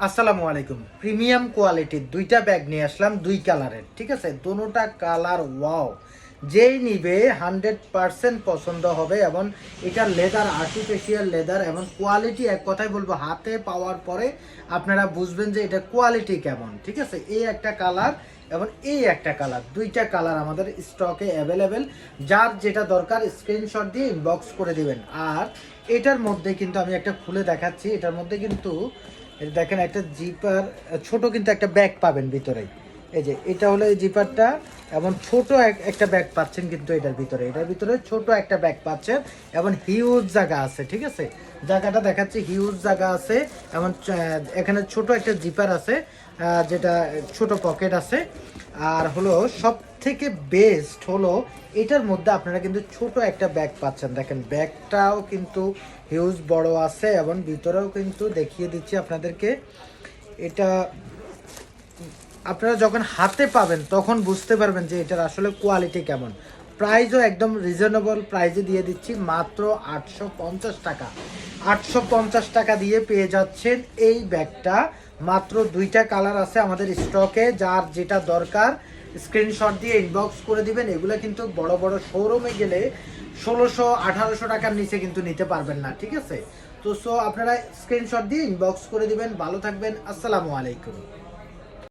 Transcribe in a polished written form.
আসসালামু আলাইকুম। প্রিমিয়াম কোয়ালিটির দুইটা ব্যাগ নিয়ে আসলাম, দুই কালারের। ঠিক আছে, দোনোটা কালার ওয়াও, যেই নিবে 100% পছন্দ হবে। এবং এটা লেদার, আর্টিফিশিয়াল লেদার, এবং কোয়ালিটি এক কথায় বলবো, হাতে পাওয়ার পরে আপনারা বুঝবেন যে এটা কোয়ালিটি কেমন। ঠিক আছে, এই একটা কালার এবং এই একটা কালার, দুইটা কালার আমাদের স্টকে অ্যাভেলেবেল। যার যেটা দরকার স্ক্রিনশট দিয়ে ইনবক্স করে দিবেন। আর এটার মধ্যে কিন্তু আমি একটা খুলে দেখাচ্ছি। এটার মধ্যে কিন্তু এই দেখেন একটা জিপার, ছোট কিন্তু একটা ব্যাগ পাবেন ভিতরে। এই যে এটা হলো এই জিপারটা, এবং ছোট একটা ব্যাগ পাচ্ছেন কিন্তু এটার ভিতরে ছোট একটা ব্যাগ পাচ্ছেন, এবং হিউজ জায়গা আছে। ঠিক আছে, জায়গাটা দেখাচ্ছি, হিউজ জায়গা আছে। এবং এখানে ছোট একটা জিপার আছে, যেটা ছোট পকেট আছে। আর হলো সব থেকে বেস্ট হলো এটার মধ্যে আপনারা কিন্তু ছোট একটা ব্যাগ পাচ্ছেন। দেখেন ব্যাগটাও কিন্তু হিউজ বড় আছে, এবং ভিতরেও কিন্তু দেখিয়ে দিচ্ছি আপনাদেরকে। এটা আপনারা যখন হাতে পাবেন তখন বুঝতে পারবেন যে এটার আসলে কোয়ালিটি কেমন। প্রাইসও একদম রিজনেবল প্রাইসে দিয়ে দিচ্ছি, মাত্র 850 টাকা। 850 টাকা দিয়ে পেয়ে যাচ্ছেন এই ব্যাগটা। মাত্র দুইটা কালার আছে আমাদের স্টকে, যার যেটা দরকার স্ক্রিনশট দিয়ে ইনবক্স করে দিবেন। এগুলো কিন্তু বড় বড় শোরুমে গেলে 1600-1800 টাকার নিচে কিন্তু নিতে পারবেন না। ঠিক আছে, তো আপনারা স্ক্রিনশট দিয়ে ইনবক্স করে দিবেন। ভালো থাকবেন, আসসালামু আলাইকুম।